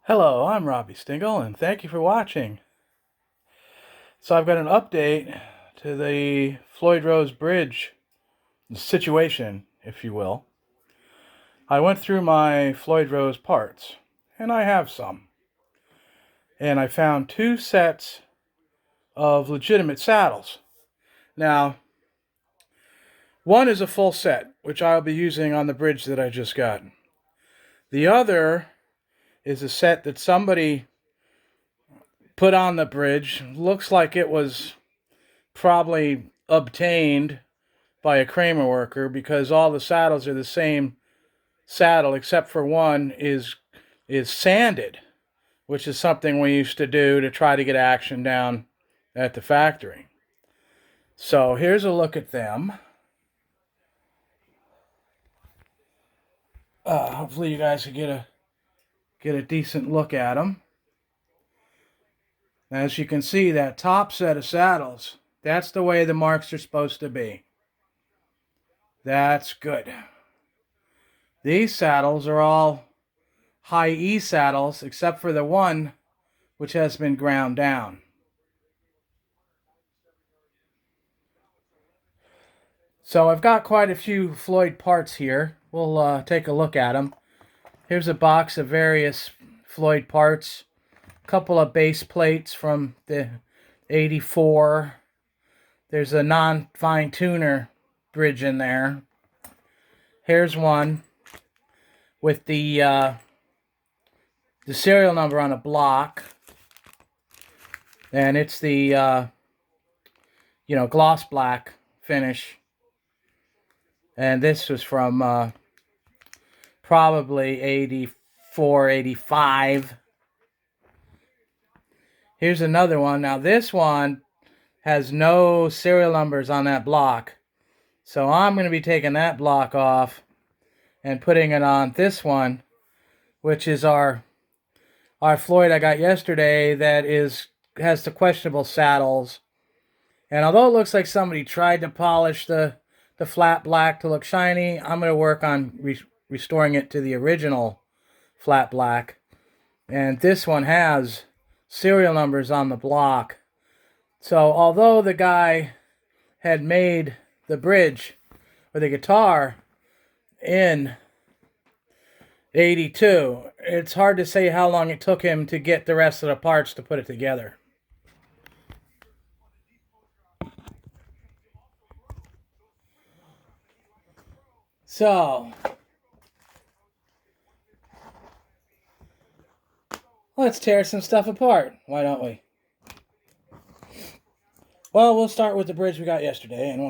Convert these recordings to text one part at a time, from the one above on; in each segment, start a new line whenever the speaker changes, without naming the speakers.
Hello, I'm Robbie Stingle, and thank you for watching. So I've got an update to the Floyd Rose Bridge situation, if you will. I went through my Floyd Rose parts, and I have some. And I found two sets of legitimate saddles. Now, one is a full set, which I'll be using on the bridge that I just got. The other is a set that somebody put on the bridge. Looks like it was probably obtained by a Kramer worker because all the saddles are the same saddle except for one is sanded, which is something we used to do to try to get action down at the factory. So here's a look at them. Hopefully you guys can get a decent look at them. As you can see, that top set of saddles, that's the way the marks are supposed to be. That's good. These saddles are all high E saddles, except for the one which has been ground down. So I've got quite a few Floyd parts here. We'll take a look at them. Here's a box of various Floyd parts. A couple of base plates from the 84. There's a non-fine tuner bridge in there. Here's one with the serial number on a block. And it's the, gloss black finish. And this was from probably 84, 85. Here's another one. Now this one has no serial numbers on that block. So I'm going to be taking that block off and putting it on this one, which is our Floyd I got yesterday that has the questionable saddles. And although it looks like somebody tried to polish the flat black to look shiny, I'm going to work on restoring it to the original flat black. And this one has serial numbers on the block. So although the guy had made the bridge or the guitar in 82, it's hard to say how long it took him to get the rest of the parts to put it together. So, let's tear some stuff apart. Why don't we? Well, we'll start with the bridge we got yesterday, and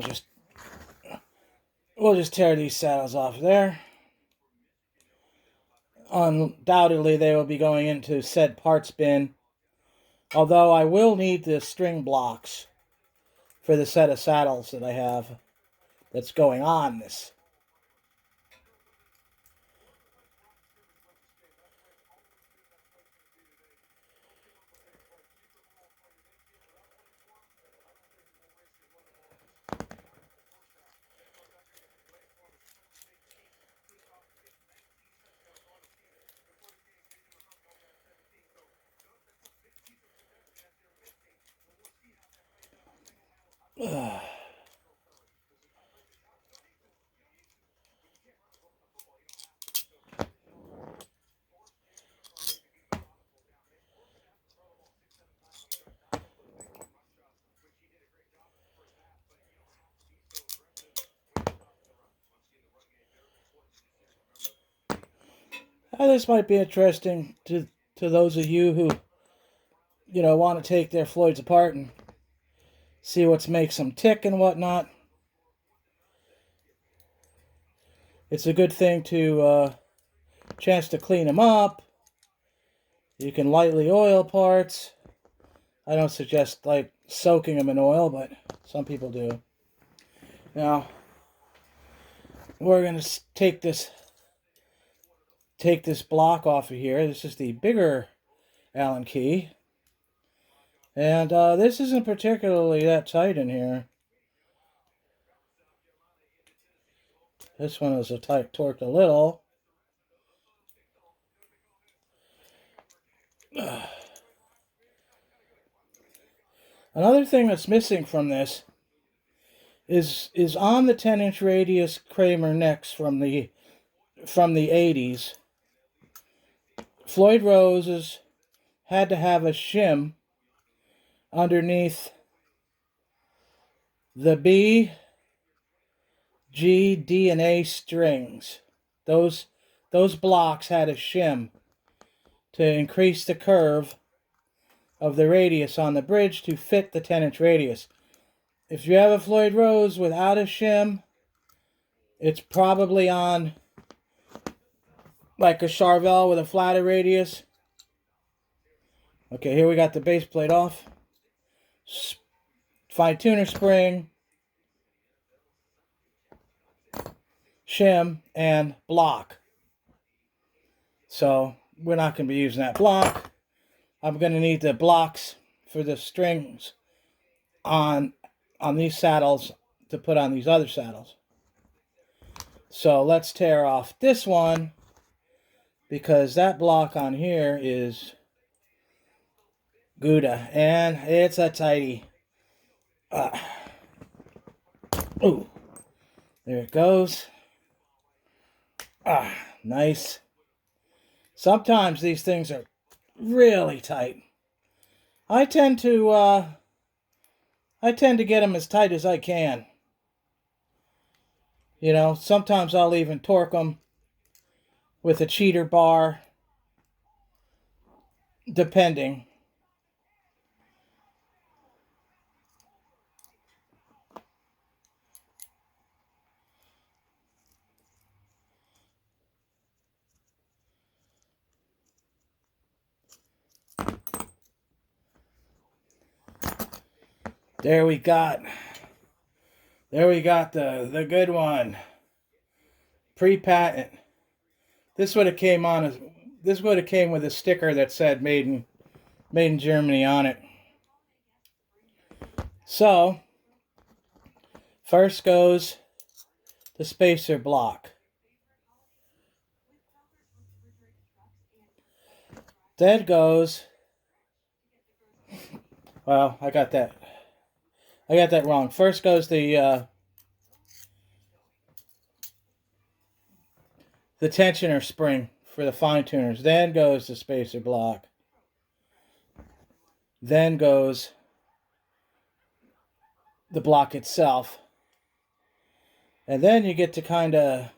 we'll just tear these saddles off there. Undoubtedly, they will be going into said parts bin. Although I will need the string blocks for the set of saddles that I have that's going on this. This might be interesting to those of you who, want to take their Floyds apart and see what makes them tick and whatnot. It's a good thing to chance to clean them up. You can lightly oil parts. I don't suggest like soaking them in oil, but some people do. Now, we're going to take this block off of here. This is the bigger Allen key. And this isn't particularly that tight in here. This one is torqued a little. Another thing that's missing from this is on the 10-inch radius Kramer necks from the 80s. Floyd Rose's had to have a shim underneath the B, G, D, and A strings. Those blocks had a shim to increase the curve of the radius on the bridge to fit the 10-inch radius. If you have a Floyd Rose without a shim, it's probably on like a Charvel with a flatter radius. Okay, here we got the base plate off. Fine tuner spring, shim, and block. So we're not going to be using that block. I'm going to need the blocks for the strings on these saddles to put on these other saddles. So let's tear off this one, because that block on here is Gouda, and it's a tighty. Ooh, there it goes. Nice. Sometimes these things are really tight. I tend to get them as tight as I can. You know, sometimes I'll even torque them with a cheater bar, depending. There we got the good one. Pre-patent. This would have came with a sticker that said made in Germany on it. So, first goes the spacer block. Then goes, well, I got that wrong. First goes the tensioner spring for the fine tuners. Then goes the spacer block. Then goes the block itself. And then you get to kind of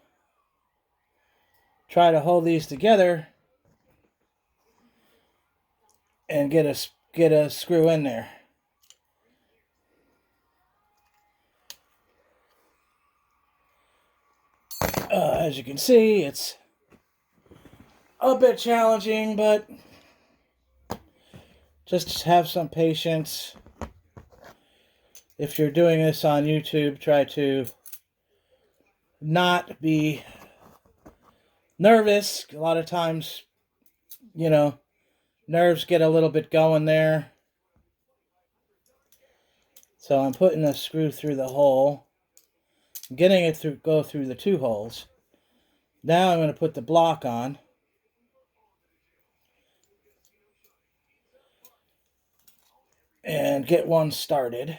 try to hold these together and get a screw in there. As you can see, it's a bit challenging, but just have some patience. If you're doing this on YouTube, try to not be nervous. A lot of times, you know, nerves get a little bit going there. So I'm putting a screw through the hole, getting it to go through the two holes. Now I'm going to put the block on. And get one started.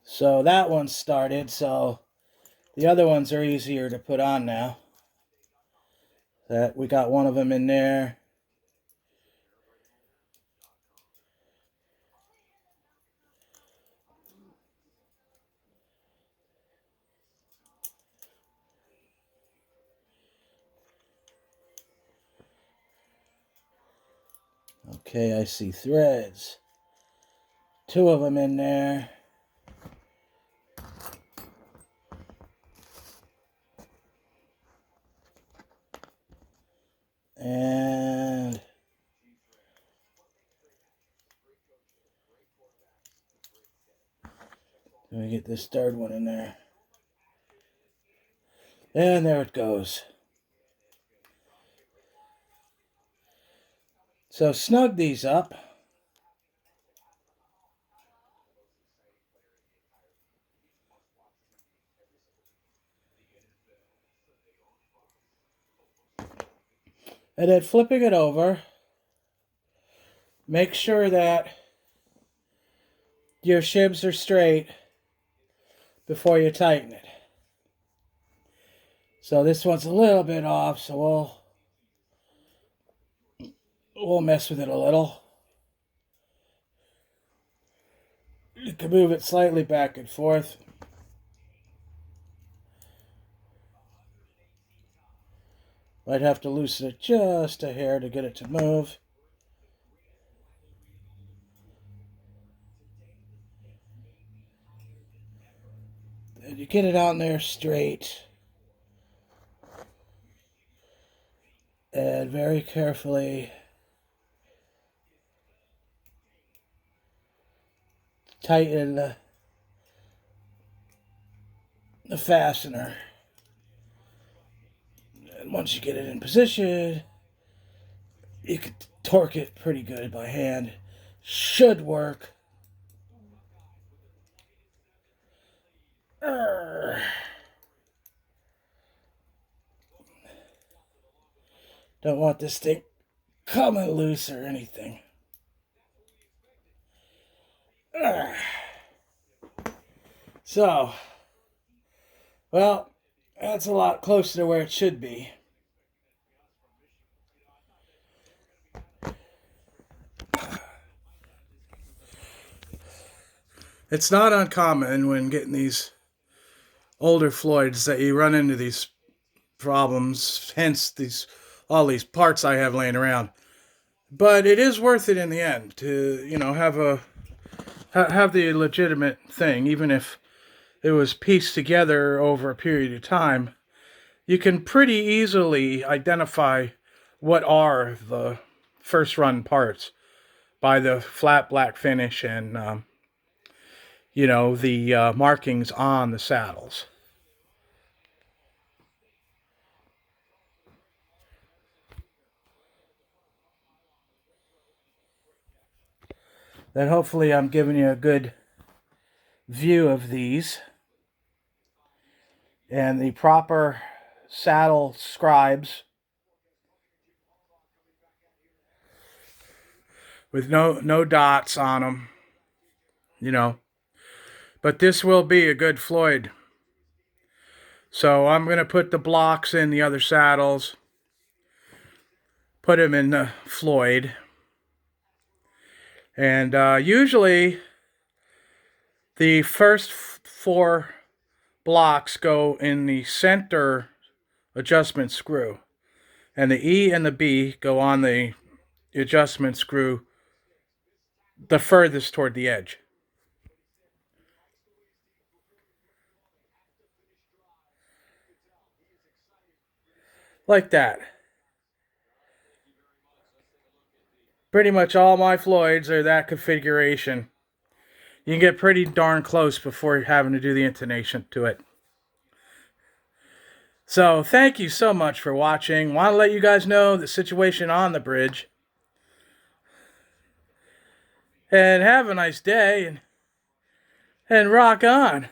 So that one's started, so the other ones are easier to put on now. That we got one of them in there. Okay, I see threads. Two of them in there. And let me get this third one in there. And there it goes. So snug these up. And then flipping it over, make sure that your shibs are straight before you tighten it. So this one's a little bit off, so we'll mess with it a little. You can move it slightly back and forth. Might have to loosen it just a hair to get it to move. And you get it on there straight. And very carefully tighten the fastener. And once you get it in position, you can torque it pretty good by hand. Should work. Don't want this thing coming loose or anything. So, well, that's a lot closer to where it should be. It's not uncommon when getting these older Floyds that you run into these problems, hence all these parts I have laying around. But it is worth it in the end to, have the legitimate thing, even if it was pieced together over a period of time. You can pretty easily identify what are the first run parts by the flat black finish and the markings on the saddles. Then hopefully I'm giving you a good view of these. And the proper saddle scribes with no dots on them, But this will be a good Floyd. So I'm going to put the blocks in the other saddles, put them in the Floyd. And usually the first 4 blocks go in the center adjustment screw. And the E and the B go on the adjustment screw the furthest toward the edge. Like that. Pretty much all my Floyds are that configuration. You can get pretty darn close before having to do the intonation to it. So, thank you so much for watching. Want to let you guys know the situation on the bridge. And have a nice day and rock on.